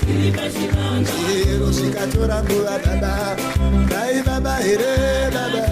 Chiro chikatora nguva baba. Dai baba here baba.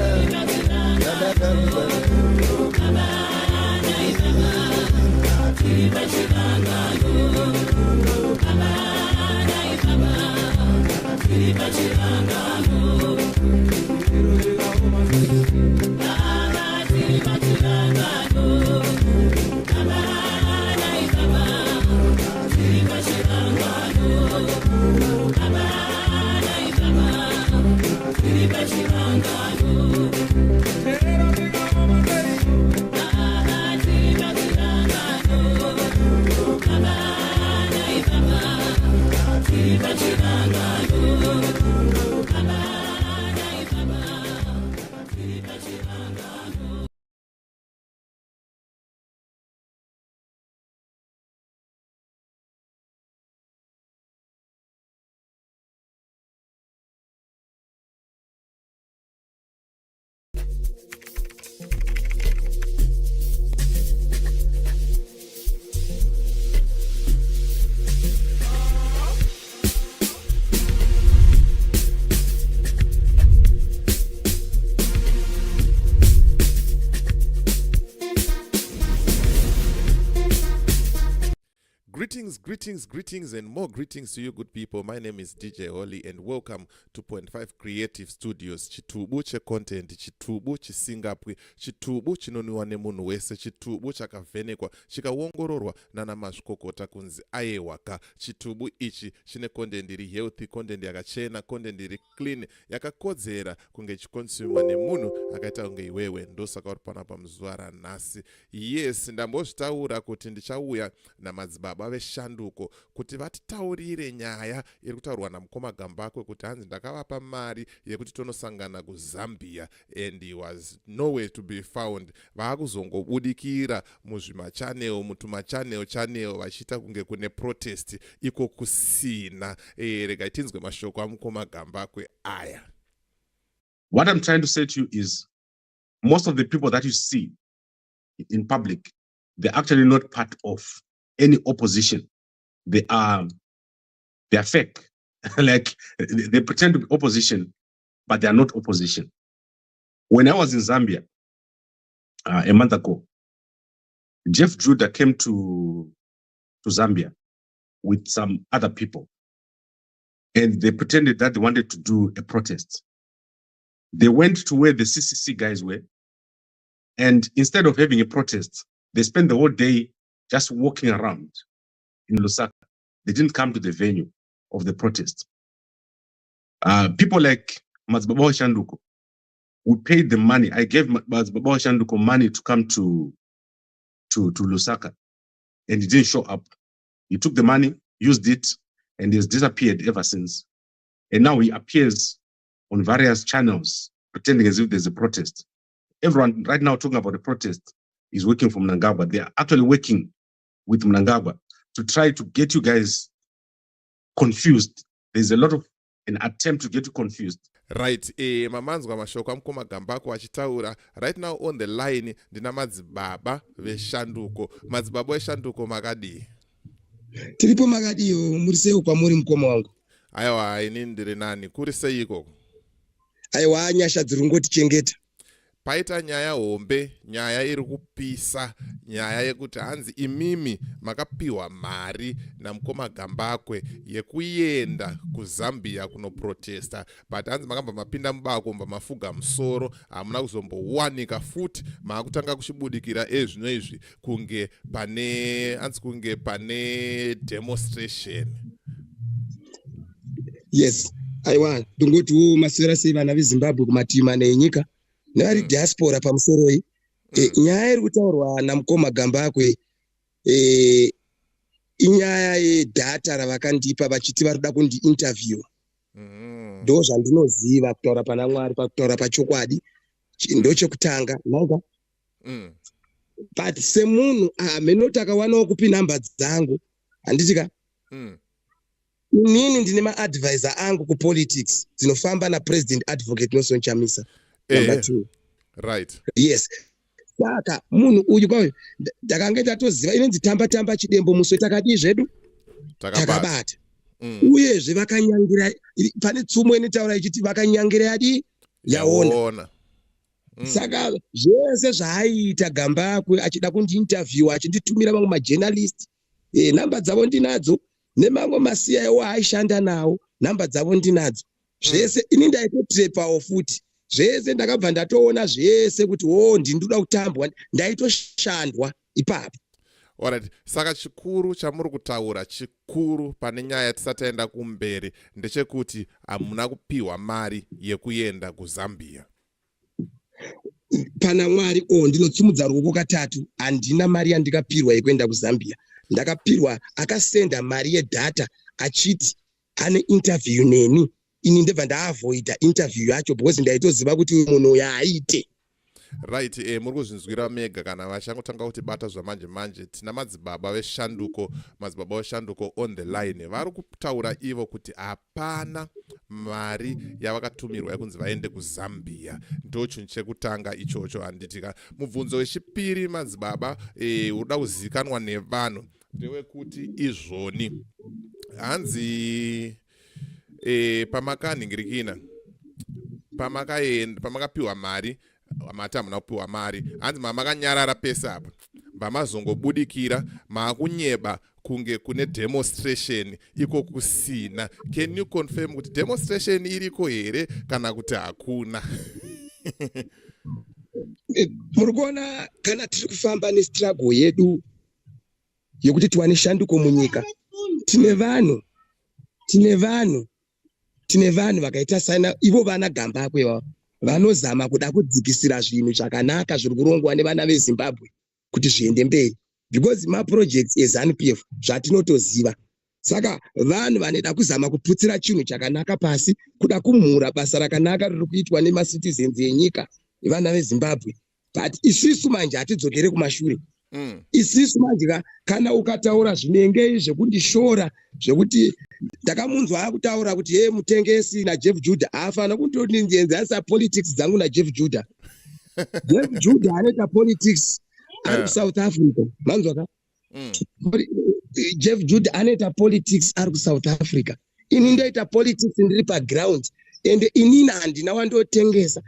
Greetings, and more greetings to you, good people. My name is DJ Holly, and welcome to Point 5 Creative Studios. Chitubu che content, chitubu chisingapwi, chitubu chinoniwa nemunhu wese, chitubu chakavhenekwa, chikaongororwa nana mazvikokota kunzi aiwaka. Chitubu ichi chine content iri healthy, content yakachena, content iri clean, yakakodzera kunge chikonsumwa nemunhu akaita kunge iwewe. Ndosaka uri panapa muzuva ranhasi. Yes, ndambozvitaura kuti ndichauya namadzibaba veshanduko kuti vatitaurire nyaya iri kutaurwa namukoma Gambakwe kuti hanzi ndakavapa mari yekuti tonosangana kuZambia and he was nowhere to be found. Vaakuzongobudikira muzvimachanel, mutumachanel vachiita kunge kune protest iko kusina. Rega tinzwe mashoko amukoma Gambakwe aya. What I'm trying to say to you is most of the people that you see in public, they're actually not part of any opposition. They are fake. Like they pretend to be opposition, but they are not opposition. When I was in Zambia a month ago, Jeff Judah came to Zambia with some other people, and they pretended that they wanted to do a protest. They went to where the CCC guys were, and instead of having a protest, they spent the whole day just walking around in Lusaka. They didn't come to the venue of the protest. People like Mazbaba Shanduko, we paid the money. I gave Mazbaba Shanduko money to come to Lusaka, and he didn't show up. He took the money, used it, and he's disappeared ever since. And now he appears on various channels, pretending as if there's a protest. Everyone right now talking about the protest is working for Mnangagwa. They are actually working with Mnangagwa to try to get you guys confused. There's a lot of an attempt to get you confused. Right, mamanzwa mashoko amukoma Gambakwe achitaura. Right now on the line ndina madzibaba veshanduko. Madzibaba veshanduko makadi. Tiripo makadiyo muriseo kwa muri mukoma wangu. Aiwa ini ndiri nani kuri seiko. Aiwa nyasha dzirungoti chengeta. Paita nyaya hombe, nyaya iri kupisa, nyaya yekuti hanzi imimi makapiwa mari namukoma Gambakwe yekuenda kuZambia kunoprotesta, but hanzi makamba mapinda mubako mba mafuga musoro, hamuna kuzombowanika futi, makutanga kuchibudikira ezvino izvi kunge pane demonstration. Yes, aiwa ndongoti wo maswera sei vana veZimbabwe kumatima nenyika. Nari diaspora pamusoro iyi nyaya iri kutaurwa namukoma Gambakwe inyaya yedata ravakandipa vachiti varikuda kundi interview. Ndo zvandinoziva kutaura pana Mwari pakutaura pachokwadi ndochekutanga nanga. But semunhu amenoti akawanawo kupi namba dzangu handitika inini ndine maadvisor angu kupolitics dzinofamba napresident advocate Nelson Chamisa. Number 2. Right. Yes. Saka munhu uyu kwayo ndakanga ndatoziva inenzi tamba chidembo muswe takadi zvedu takabata. uyezve vakanyangira pane tsumo inotaura ichiti vakanyangira yadi yaona. Saka zvese zvaaita Gambakwe achida kundiinterview achinditumira mamwe majournalist namba dzavo ndinadzo nemamwe maCIO aishanda nawo namba dzavo ndinadzo zvese ini ndaitotrepawo futi zvese ndakabva ndatoona zvese kuti ndindoda kutambwa ndaitoshandwa ipapo. Alright, saka chikuru chamuri kutaura chikuru pane nyaya yatisataenda kumberi ndechekuti hamuna kupiwa mari yekuenda kuZambia. Pana Mwari ndinotsumudza ruoko katatu handina mari yandikapirwa yekuenda kuZambia. Ndakapirwa akasenda mari yedata achiti ane interview neni ini ndebva ndaavoida interview yacho because ndaitoziva kuti munhu yaaite. Right, muri kuzvinzwira mega kana vachangotanga kuti bata zvamanje manje tina madzibaba veshanduko on the line vari kutaura ivo kuti hapana mari yavakatumirwa yekunzi vaende kuZambia. Ndo chinhu chekutanga ichocho handitika. Mubvunzo wechipiri madzibaba unoda kuzivikanwa nevanhu ndewekuti izvoni hanzi pamakanhingirikina pamakapiwa mari mati hamuna kupiwa mari hanzi mamakanyarara pese apa vamazongobudikira maakunyeba kunge kune demonstration iko kusina. Can you confirm kuti demonstration iriko here kana kuti hakuna? Muri kuona kana tiri kufamba nestruggle yedu yekuti tiwane shanduko munyika tine vanhu vakaita saina ivo vana Gambakwe vavo vanozama kuda kudzikisira zvinhu zvakanaka zviri kurongwa nevana veZimbabwe kuti zviende mberi because maprojects eZANU-PF zvatinotoziva. Saka vanhu vanoda kuzama kuputsira chinhu chakanaka pasi kuda kumhura basa rakanaka riri kuitwa nemacitizens enyika vana veZimbabwe. But isisu manje hatidzokere kumashure. Isisu manje kana ukataura zvinenge zvekundishora zvekuti ndakamunzwa akutaura kuti mutengesi naJeff Judah afana kundonenzanisa politics dzangu naJeff Judah. Jeff Judah anoita politics ari kuSouth Africa. Manzwa ka? Jeff Judah anoita politics ari kuSouth Africa. Ini ndoita politics ndiri paground ende inini handina wandotengesa.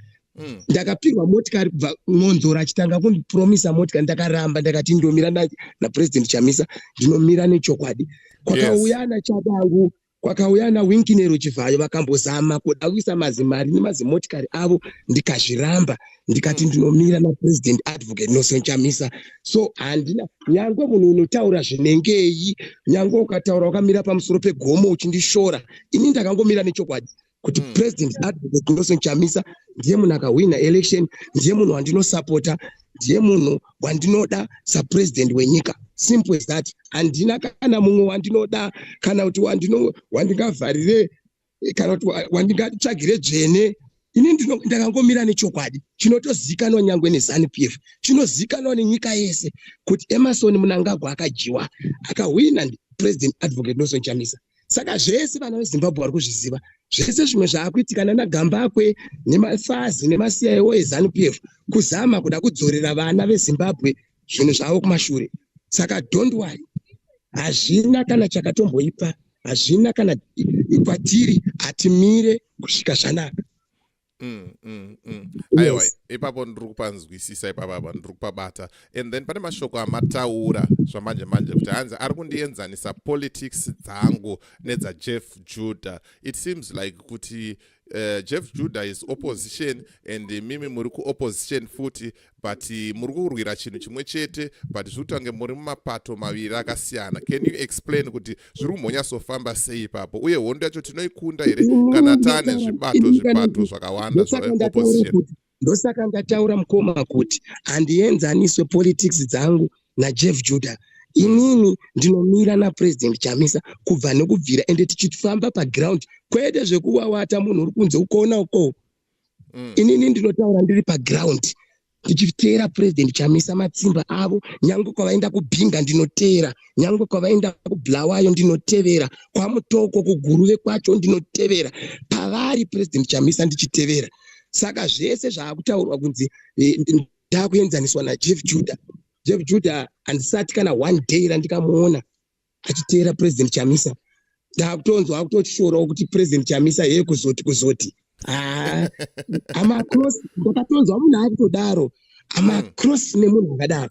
Ndakapirwa motikari kubva Monzora achitanga kundipromisa motikari ndakaramba ndakati ndomira naPresident Chamisa ndinomira nechokwadi. Kwakauya naChabangu kwakauya naWinkinero Chivhayo vakambozama kuda kuisa mazimari nemazimotikari avo ndikazviramba ndikati ndinomira naPresident Advocate Nelson Chamisa. So handina nyangwe munhu unotaura zvinengei nyangwe ukataura wakamira pamusoro pegomo uchindishora ini ndakangomira nechokwadi kuti President Advocate Nelson Chamisa ndiye munhu akawina election ndiye munhu wandinosapota ndiye munhu wandinoda sapresident wenyika. Simple as that. Handina kana mumwe wandinoda kana kuti wandingavharire kana kuti wandingatsvagire dzvene. Ini ndakangomira nechokwadi chinotozikanwa nyangwe neZANU-PF chinozikanwa nenyika yese kuti Emerson Mnangagwa akajiwa akawina President Advocate Nelson Chamisa. Saka zvese vana veZimbabwe vari kuzviziva zvese zvimwe zvaakuitikana naGambakwe nemafazi nemaCIO eZANU-PF kuzama kuda kudzorera vana veZimbabwe zvinhu zvavo kumashure. Saka don't worry, hazvina kana chakatomboipa, hazvina kana kwatiri atimire kusvika zvanaka. Aiwa, ipapo ndiri kupanzwisisa ipapa ndiri kupabata. And then pane mashoko amataura zvamanje manje kuti hanzi ari kundienzanisa politics dzangu nedzaJeff Judah. It seems like kuti Jeff Judah is opposition and mimi muri kuopposition futi but muri kurwira chinhu chimwe chete but zvutange muri mumapato maviri akasiyana. Can you explain kuti zviri kumhonyasofamba sei ipapo uye hondo yacho tinoikunda here kana tane zvibato zvakawanda zvaopposition? Ndosaka ndataura mukoma kuti handienzaniswe politics dzangu naJeff Judah. Inini ndinomira naPresident Chamisa kubva nekubvira ende tichifamba paground kwete zvekuwawata munhu uri kunze ukoona uko. Inini ndinotaura ndiri paground ndichiteera President Chamisa matsimba avo nyangwe kwavaenda kubhinga ndinoteera nyangwe kwavaenda kuBulawayo ndinotevera kwamutoko kuguruve kwacho ndinotevera pavari President Chamisa ndichitevera. Saka zvese zvaakutaurwa kunzi ndakuenzaniswa naJeff Judah. Jeff Judah handisati kana one day randikamuona achiteera President Chamisa. ndakutonzwa akutotishorawo kuti president chamisa yeye kuzoti amacross ndakatonzwa munhu ari kutodaro amacross nemunhu akadaro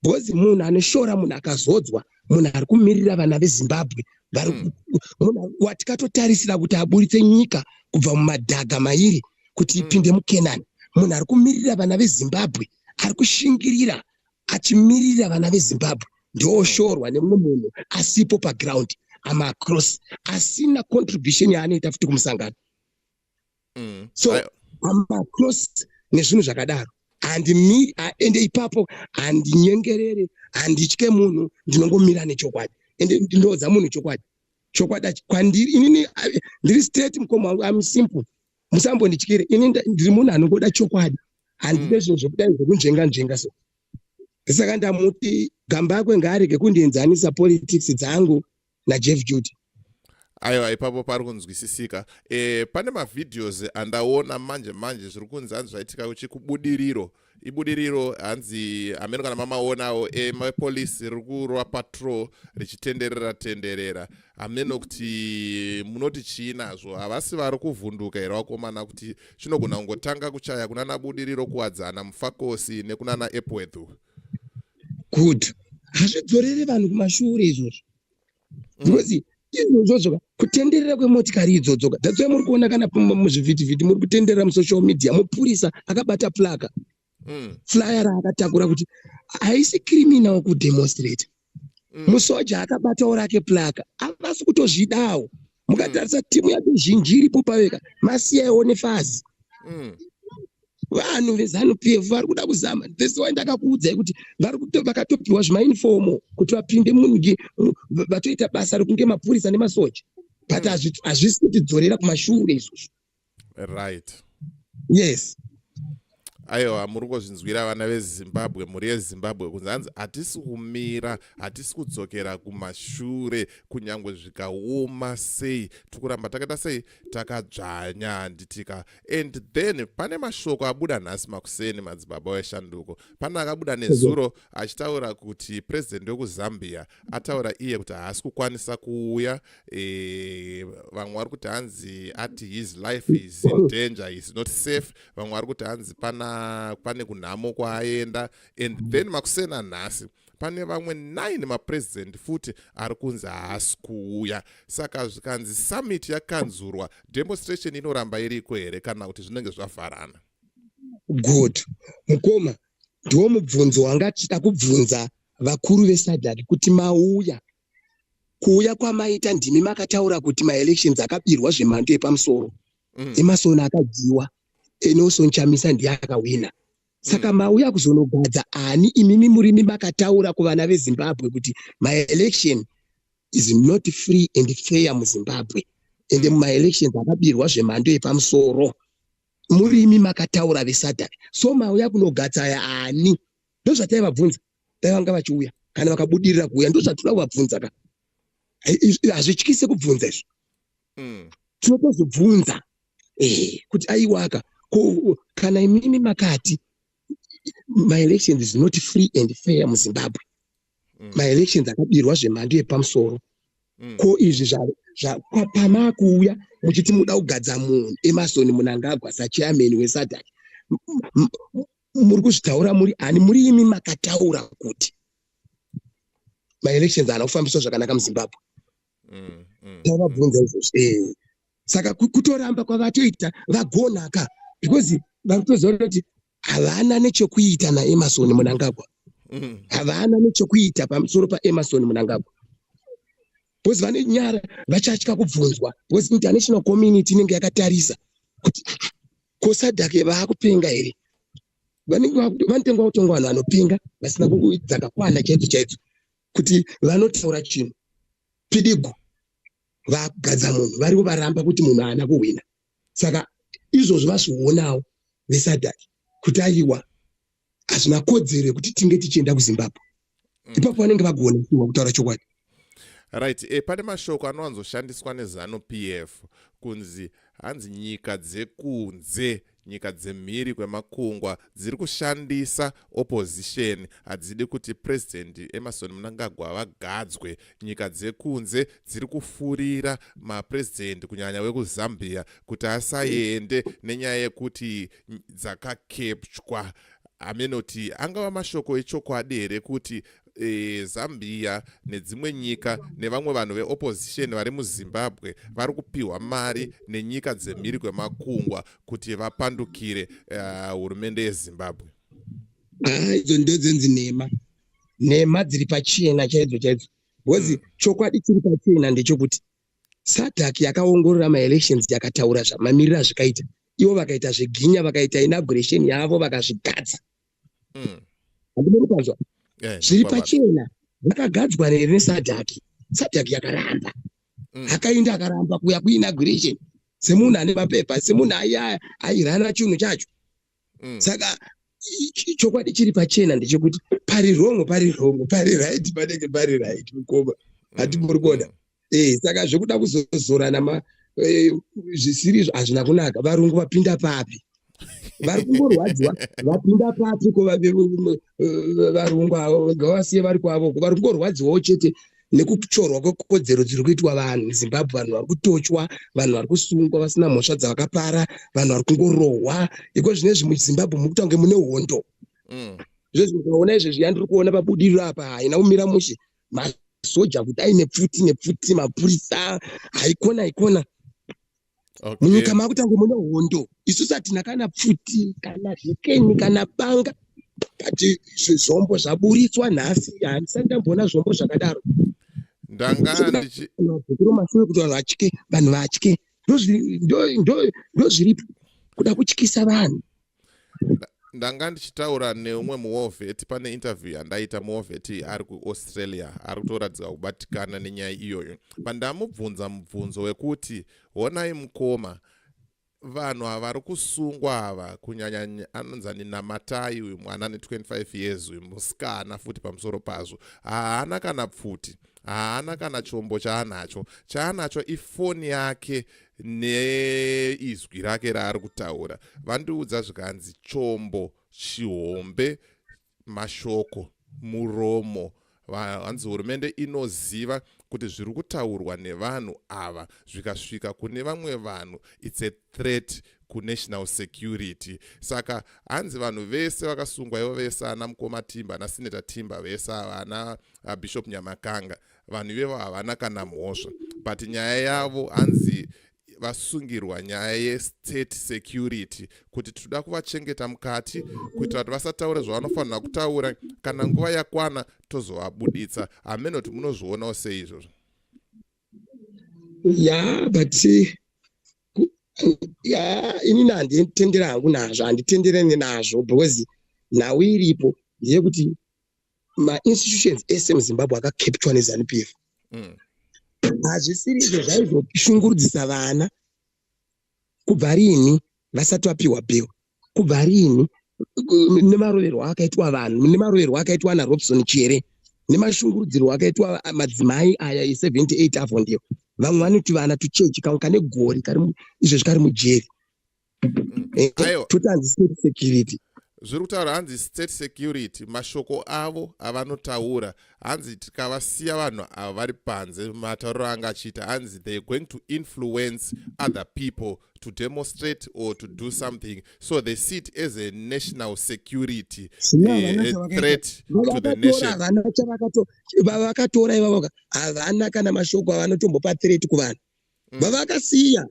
bhozi munhu anoshora munhu akazodzwa munhu ari kumirira vana vezimbabwe munhu watikatotarisira kuti aburitse nyika kubva mumadhaga mairi kuti ipinde mukenani munhu ari kumirira vana vezimbabwe ari kushingirira achimirira vana vezimbabwe ndooshorwa nemumwe munhu asipo paground amacross asina contribution yaanoita futi kumusangano so amacross nezvinhu zvakadaro ende ipapo handinyengerere handitye munhu ndinongomira nechokwadi ende ndinodza munhu chokwadi kwandiri inini ndiri straight mukoma wangu am simple musambondityire ini ndiri munhu anongoda chokwadi handine zvinhu zvekudai zvekunzvenga so saka ndamuti gamba akwe ngaarege kundienzanisa politics dzangu naJeff Judy. Aiwa ipapo pari kunzwisisika. Pane mavideos andaona manje zviri kunzi hanzi zvaitika kuchikubudiriro. Ibudiriro hanzi amene kana mamaonawo mapolisi riri kurwa patrol richitenderera amene kuti munoti chiinazvo havasi vari kuvhunduka here vakomana kuti chinogona kungotanga kuchaya kunana Budiriro kuwadzana Mufakosi nekunana Epworth. Good. Hazvidzorere vanhu kumashure izvozvo. Because izvozvo kutenderera kwemotikari idzodzo that's why muri kuona kana muzvivhitivhiti muri kutenderera musocial media mupurisa akabata plaka flyer akatakura kuti haisi criminal kudemonstrate musoja akabatawo rake plaka havasi kutozvidawo mukatarisa timu yake zhinji iripo paveka masiyaiwo nefazi vanhu veZANU-PF vari kuda kuzama this why ndakakuudzai kuti vakatopiwa zvimainifomo kuti vapinde vatoita basa rekunge mapurisa nemasoja but hazvisi kutidzorera kumashure izvozvo. Right. Yes. Aiwa muri kuzvinzwira vana veZimbabwe muri yeZimbabwe kunzi hanzi hatisi kumira hatisi kudzokera kumashure kunyangwe zvikaoma sei tikuramba takaita sei takadzvanya handitika. And then pane mashoko abuda nhasi makuseni madzibaba weshanduko. Pane akabuda nezuro achitaura kuti president wekuzambia ataura iye kuti haasi kukwanisa kuuya vamwe vari kuti hanzi ati his life is in danger, he is not safe. Vamwe vari kuti hanzi pane kunhamo kwaaenda. And then makusena nhasi pane vamwe 9 mapresident futi ari kunzi haasi kuuya. Saka zvikanzi summit yakanzurwa, demonstration inoramba iriko here kana kuti zvinenge zvavharana? Good. Mukoma ndiwo mubvunzo wanga tichida kubvunza vakuru veSADC kuti mauya kuuya kwamaita ndimi makataura kuti maelections akabirwa zvemhando yepamusoro Emerson akadziwa Nelson Chamisa ndiye akawina. Saka mauya kuzonogadza ani imimi murimi makataura kuvana veZimbabwe kuti my election is not free and fair muZimbabwe ende maelections akabirwa zvemhando yepamusoro murimi makataura veSADC. So mauya kunogadza ani ndozvataivabvunza taivanga vachiuya kana vakabudirira kuuya ndozvatoda kuvabvunza ka hazvityise kubvunza izvo tinotozobvunza kuti aiwaka kana imimi makati my elections is not free and fair muZimbabwe my elections akabirwa zvemhando yepamusoro ko izvi pama kuuya muchiti muda kugadza munhu Emerson Mnangagwa sachairman weSADC muri kuzvitaura muri ani muri imi makataura kuti my elections ana kufambiswa zvakanaka muZimbabwe tavabvunza izvozvo saka kutoramba kwavatoita vagonaka because varikutoziva kuti havana nechekuita naEmerson Mnangagwa havana nechekuita pamusoro paEmerson Mnangagwa because vane nyara vachatya kubvunzwa because international community inenge yakatarisa kuti koSADC vaakupenga here vanotengwa kutongwa vanhu vanopenga vasina dzakakwana chaidzo kuti vanotaura chinhu pidigu vakugadza munhu varivo varamba kuti munhu haana kuhwina. Saka izvozvo vazvionawo veSADC kuti aiwa hazvina kodzero kuti tinge tichienda kuZimbabwe ipapo vanenge vagonesiwa kutaura chokwadi. Right. Pane mashoko anowanzoshandiswa neZANU-PF kunzi hanzi nyika dzekunze nyika dzemhiri kwemakungwa dziri kushandisa opposition, hadzidi kuti President Emmerson Mnangagwa vagadzwe. Nyika dzekunze dziri kufurira mapresident kunyanya wekuzambia kuti asaende nenyaya yekuti dzakakepchwa. Amenoti angava mashoko echokwadi here kuti Zambia nedzimwe nyika nevamwe vanhu veopposition vari muZimbabwe vari kupiwa mari nenyika dzemhiri kwemakungwa kuti vapandukire hurumende yeZimbabwe. Idzo ndodzenzi nhema dziri pachena chaidzo. Because chokwadi chiri pachena ndechekuti SADC yakaongorora maelections yakataura mamiriro azvikaita. Ivo vakaita zviginya, vakaita inauguration yavo vakazvigadza. Handinokupanzwa. Zviri pachena vakagadzwa neSADC. SADC yakaramba. Akaenda akaramba kuya kuinauguration. Semunhu ane mapepa, semunhu airana chinhu chacho. Saka chokwadi chiri pachena ndechekuti pari wrong, pari right, panenge pari right. Mukoma. Hatiburi kuona. Saka zvekuda kuzozorana zvisirizvo hazvina kunaka. Varungu vapinda papi? Vari kungorwadziwa vapinda papi ko varungu avo ngavasiye vari kwavo. Vari kungorwadziwawo chete nekutorwa kwekodzero dziri kuitwa vanhu muZimbabwe. Vanhu vari kutochwa, vanhu vari kusungwa vasina mhosva dzavakapara, vanhu vari kungorohwa. Iko zvinezvi muZimbabwe muri kutange mune hondo. Izvozvi ukaona izvezvi yandiri kuona pabudiriro apa haina kumira mushe. Masoja kuti aine pfuti mapurisa haikona. Munyika makutange mune hondo. Isusu hatina kana pfuti kana zvikeni kana banga. Kati zvombo zvaburitswa nhasi. Handisati ndamboona zvombo zvakadaro. Mashure kuti vanhu vatye. Ndozviripo kuda kutyisa vanhu. Ndanga ndichitaura neumwe muWalvet pane interview yandaita muWalvet ari kuAustralia ari kutoradzika kubatikana nenyaya iyoyo. Pandamubvunza mubvunzo wekuti honai mukoma, vanhu vari kusungwa ava kunyanya anonzani Namatai uyu mwana ane 25 years uyu musikana futi pamusoro pazvo haana kana pfuti, haana kana chombo chaanacho ifoni yake neizwi rake raari kutaura. Vandiudza zvikanzi chombo, chihombe, mashoko, muromo. Hanzi hurumende inoziva kuti zviri kutaurwa nevanhu ava zvikasvika kune vamwe vanhu it's a threat kunational security. Saka hanzi vanhu vese vakasungwa ivo vese ana Mukoma Timba ana Senator Timba vese ana Bishop Nyamakanga, vanhu ivevo havana kana mhosva, but nyaya yavo hanzi vasungirwa nyaya ye-state security kuti tinoda kuvachengeta mukati kuitira kuti vasataure zvavanofanira kutaura, kana nguva yakwana tozovabuditsa. Amenoti munozvionawo sei izvozvo? But inini handitendera hangu nazvo, handitenderani nazvo, because nhau iripo ndeyekuti ma-institutions ese muZimbabwe akakepchwa neZANU-PF. Hazvisiri izvo zvaizoshungurudzisa vana kubva rini vasati vapiwa bheo, kubva rini nemaroverwo akaitwa vanhu, nemaroverwo akaitwa naRobson Chere, nemashungurudzirwo akaitwa madzimai aya e78 avhondewa. Vamwe vanoti vana tuchechi kamwe kane gori izvo kari mujeri. Totanzi state security. Zviri kutaura hanzi state security, mashoko avo avanotaura hanzi tikavasiya vanhu ava vari panze matauriro anga achiita hanzi they're going to influence other people to demonstrate or to do something, so they see it as a national security a threat to the nation. Vavakatora ivavo havana kana mashoko avanotombopa threat kuvanhu. Vavakasiya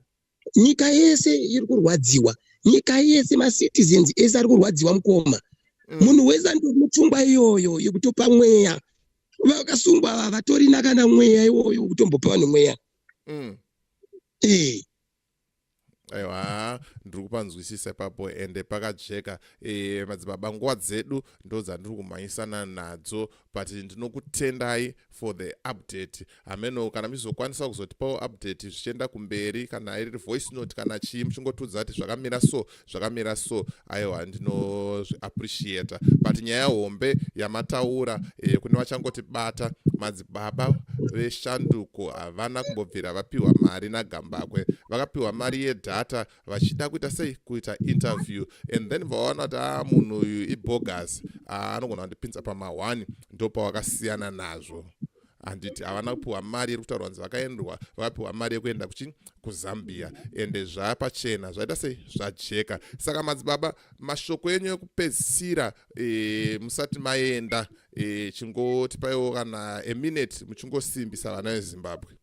nyika yese iri kurwadziwa, nyika yese macitizens ese ari kurwadziwa Mukoma. Munhu wese andomupfungwa iyoyo yekutopa mweya. Vakasungwa ava vatorina kana mweya iyoyo kutombopa vanhu mweya. Aiwa, ndiri kupanzwisisa ipapo ende pakajeka. Madzibaba, nguva dzedu ndo dzandiri kumhanyisana nadzo, but ndinokutendai for the update. Ameno kana mizokwanisa kuzotipawo update zvichienda kumberi, kana iri voice note kana chii, muchingotudza kuti zvakamira so. Aiwa, ndinozviappreciata. But nyaya hombe yamataura kune vachangotibata, madzibaba veshanduko havana kumbobvira vapiwa mari naGambakwe, vakapiwa mari yedhata vachida kuita sei, kuita interview, and then vaona kuti munhu uyu ibogus, anogona kundipinza pama1, ndopa wakasiyana nazvo. Handiti havana kupiwa mari iri kutaura kunzi vakaendwa, vakapiwa mari yekuenda kuZambia, ende zvapachena zvaita sei, zvajeka. Saka madzibaba, mashoko enyu ekupedzisira musati maenda, chingotipaiwo kana a minute muchingosimbisa vana veZimbabwe.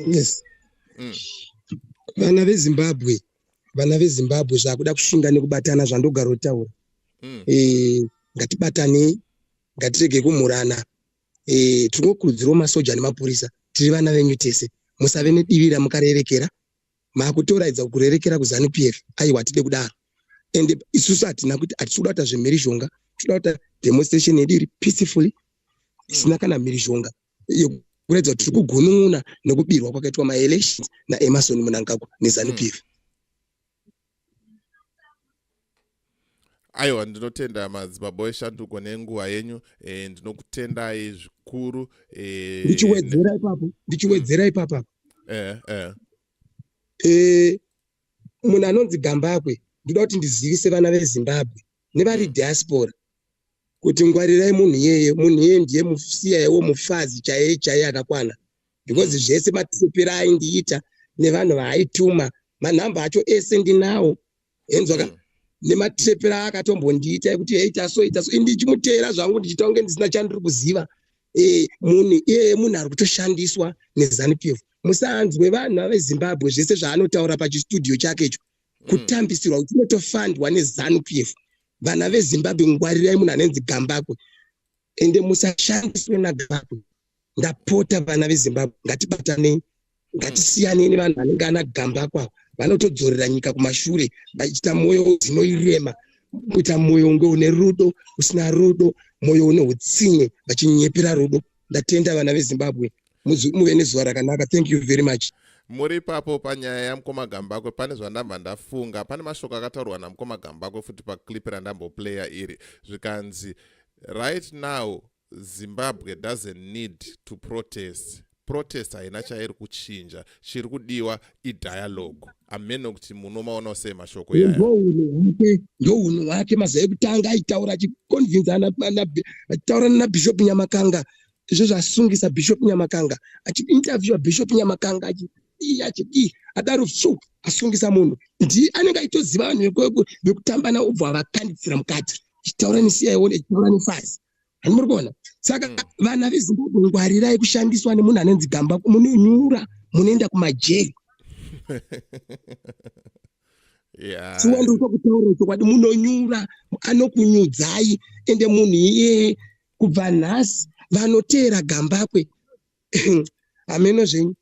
Yes. Vana veZimbabwe zvakuda kushinga nekubatana zvandogara utaura. Ngatibatanei, ngatirege kumhurana. Tinokurudzirawo masoja nemapurisa, tiri vana venyu tese, musave nedivira mukarerekera, makutoraidza kurerekera kuZANU PF, aiwa tide kudaro. Ende isusu hatina kuti hatikuda kuita zvemhirizhonga, tinoda kuita demonstration yedu iri peacefully, isina kana mhirizhonga, kuratidza kuti tiri kugunun'una nekubirwa kwakaitwa ma-elections naEmerson Mnangagwa neZANU PF. Aiwa, ndinotenda madzibaba eshanduko nenguva yenyu, ndinokutendai zvikuru. Ndichiwedzera ipapo. Munhu anonzi Gambakwe, ndoda kuti ndizivise vana veZimbabwe nevari diaspora kuti ngwarirai munhu iyeye ndiye musiyayewo mufazi chaiye akakwana, because zvese matisepera aindiita nevanhu vaaituma, manhamba acho ese ndinawo, enzwaka nematisepera akatombondiita ekuti ita so ndichimutera zvangu ndichita kunge ndisina chandiri kuziva. Munhu ari kutoshandiswa neZANU PF. Musanzwe vanhu veZimbabwe zvese zvaanotaura pachistudio chake icho kutambisirwa kuti unotofandwa neZANU PF. Vana veZimbabwe, ngwarirai munhu anonzi Gambakwe, ende musashandiswe naGambakwe. Ndapota vana veZimbabwe, ngatibatanei, ngatisiyanei nevanhu vanenge ana Gambakwe vanotodzorera nyika kumashure vachiita mwoyo dzinoirema, kuita mwoyo unge une rudo, usina rudo, mwoyo une utsinye, vachinyepera rudo. Ndatenda vana veZimbabwe, muve nezuva rakanaka. Thank you very much. Muri papo panyaya yamukoma Gambakwe, pane zvandamba ndafunga, pane mashoko akataurwa namukoma Gambakwe futi paclip randamboplaya iri, zvikanzi right now Zimbabwe doesn't need to protest. Protest haina chairi kuchinja, chiri kudiwa idialogue. Ameno kuti munomaona sei mashoko yaya. Ndo unhu hwake mazuva ekutanga aitaura achiconvinza achitaura naBishop Nyamakanga, izvo zvasungisa Bishop Nyamakanga, achiinterviewa Bishop Nyamakanga achiti adaro asungisa munhu. Ndi anenge aitoziva vanhu vekutamba navo ubva vakanditsira mukati, achitaura nesiyayewo, achitaura nefazi. Muri kuona? Saka vana veZimbabwe, ngwarirai kushandiswa nemunhu anonzi Gambakwe, munonyura, munoenda kumajeri. Siwanduka kutaura chokwadi, munonyura, anokunyudzai, ende munhu iyeye kubva nhasi vanoteera Gambakwe. Ameno zvenyu.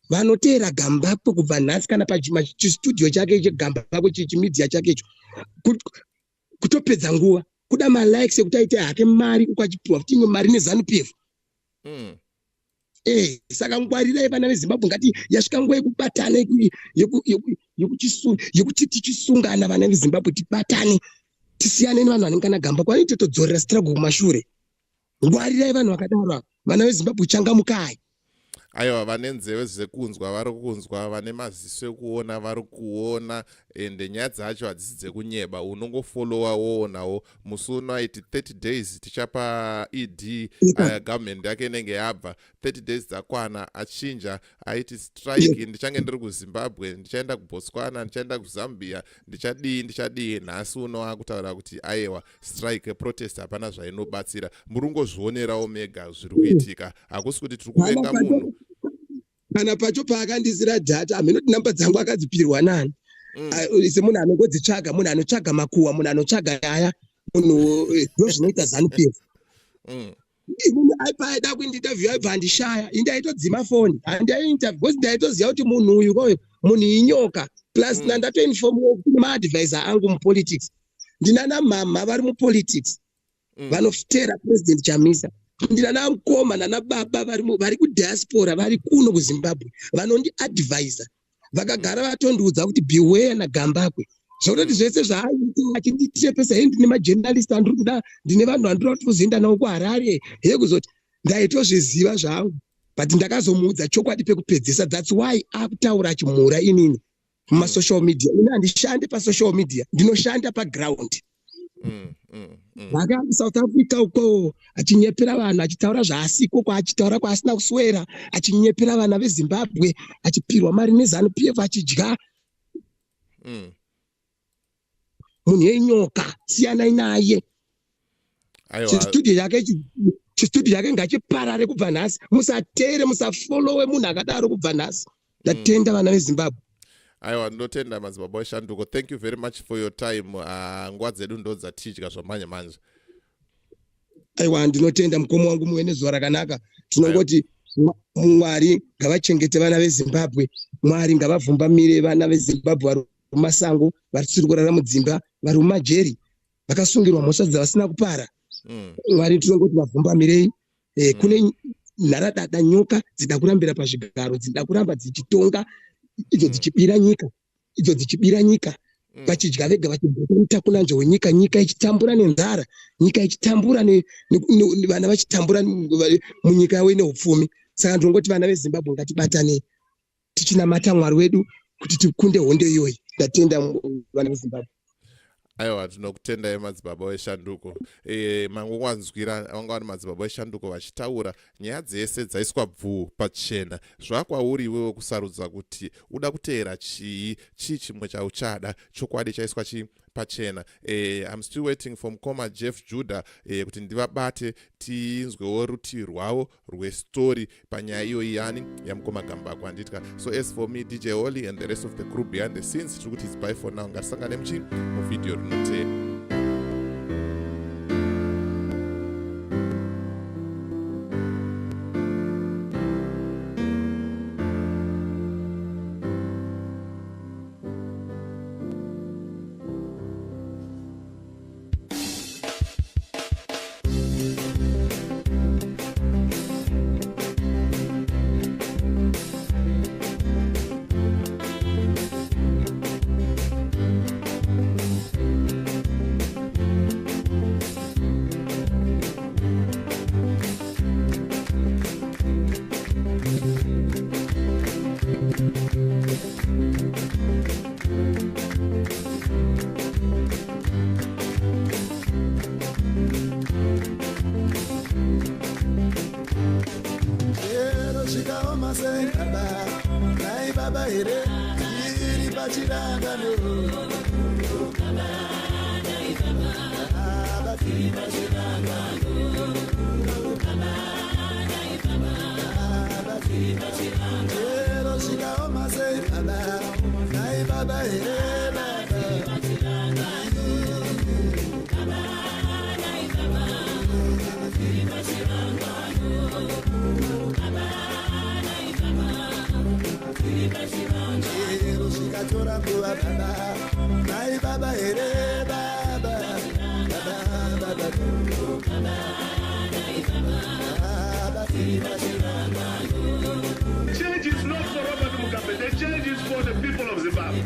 Vanoteera Gambakwe kubva nhasi kana pachistudio chake cheGambakwe, chimedia chake icho, kutopedza nguva. Kuda malikes ekuti aite hake mari ukachipiwa kuti imwe mari neZANU PF. Saka ngwarirai vana veZimbabwe, ngati yasvika nguva yekubatana, yekuti tichisungana vana veZimbabwe, tibatane, tisiyane nevanhu vanenge ana Gambakwe, anoite todzorera struggle kumashure. Ngwarirai vanhu vakadaro, vana veZimbabwe, changamukai. Aiwa, vane nzeve dzekunzwa vari kunzwa, vane maziso ekuona vari kuona, ende nyaya dzacho hadzisi dzekunyeba, unongofolowa woonawo. Musi uno aiti 30 days tichapa ED government yake inenge yabva, 30 days dzakwana, achinja aiti strike, ndichange ndiri kuZimbabwe, ndichaenda kuBotswana, ndichaenda kuZambia, ndichadii. Nhasi uno akutaura kuti aiwa strike protest hapana zvainobatsira. Muri kungozvionerawo mega zviri kuitika, hakusi kuti tiri kuvenga munhu. Kana pacho paakandisira data, aminoti namba dzangu akadzipirwa nani. Semunhu anongodzitsvaga, munhu anotsvaga makuwa, munhu anotsvaga nyaya, munhu ndozvinoita ZANU PF. Munhu aipaida kuinterview aibva andishaya, indaitodzima foni, handaiinterview because ndaitoziva kuti munhu uyu munhu inyoka, plus ndatoinformwa kuti maadvisor angu mupolitics. Ndinana mama vari mupolitics, vanotera President Chamisa. Ndinana mukoma nana baba vari kudiaspora, vari kuno kuZimbabwe, vanondiadvisa, vakagara vatondiudza kuti beware naGambakwe. Zvakutoti zvese zvaaita achinditepesa, ndine majournalist andiri kuda, ndine vanhu vandiri kuti kuzoenda navo kuHarare, kuzoti ndaitozviziva zvangu but ndakazomuudza chokwadi pekupedzisa. That's why akutaura achimhura inini mumasocial media. Ini handishandi pasocial media, ndinoshanda paground. Vaka South Africa uko achinyepera vanhu, achitaura zvaasiko, achitaura kwaasina kuswera, achinyepera vana veZimbabwe, achipirwa mari neZANU-PF achidya. Munhu yenyoka, siyanai naye. Chistudio yake ngachiparare kubva nhasi. Musateere, musafollowe munhu akadaro kubva nhasi. Ndatenda vana veZimbabwe. Aiwa, ndotenda madzibaba eShanduko. Thank you very much for your time. Nguva dzedu ndo dzatidya zvamanje manje. Aiwa, ndinotenda mukomo wangu muwe nezuva rakanaka. Tinongoti Mwari ngavachengete vana veZimbabwe. Mwari ngavavhumbamire vana veZimbabwe vari mumasango, varisiri kurara mudzimba, vari mumajeri, vakasungirwa mhosva dzavasina kupara. Mwari tinongoti vavhumbamirei. Kune nharadada nyoka dzida kurambira pazvigaro, dzida kuramba dzichitonga, idzo dzichibira nyika, vachidya vega, vachibvota mutakunanzve wenyika, nyika ichitambura nenzara, nyika ichitambura vana vachitambura munyika yavo neupfumi. Saka ndinongoti vana veZimbabwe ngatibatane tichinamata Mwari wedu kuti tikunde hondo iyoyi. Ndatenda vana veZimbabwe. Aiwa, tinokutendai madzibaba eShanduko. Mangu wanzwira vanga vari madzibaba eShanduko vachitaura nyaya dzese dzaiswa bvu pachena. Zvakwauri iwewe kusarudza kuti uda kuteera chii chimwe chauchada, chokwadi chaiswa pachena. I'm still waiting for Mukoma Jeff Judah kuti ndivabate tinzwewo rutivi rwavo rwestori panyaya iyoyi yani yaMukoma Gambako handitya. So as for me, DJ Holly and the rest of the crew behind the scenes, tiri kuti it's bye for now. Ngatisangane muvideo rinoteera. Change is not for Robert Mugabe, the change is for the people of Zimbabwe.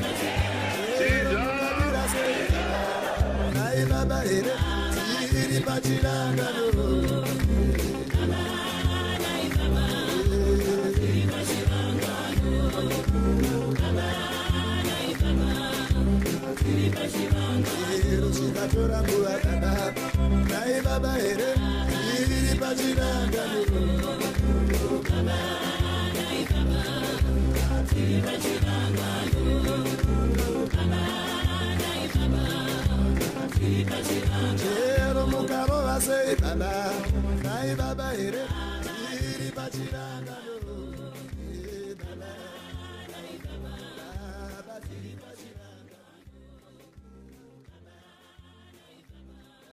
Baba, baba, baba,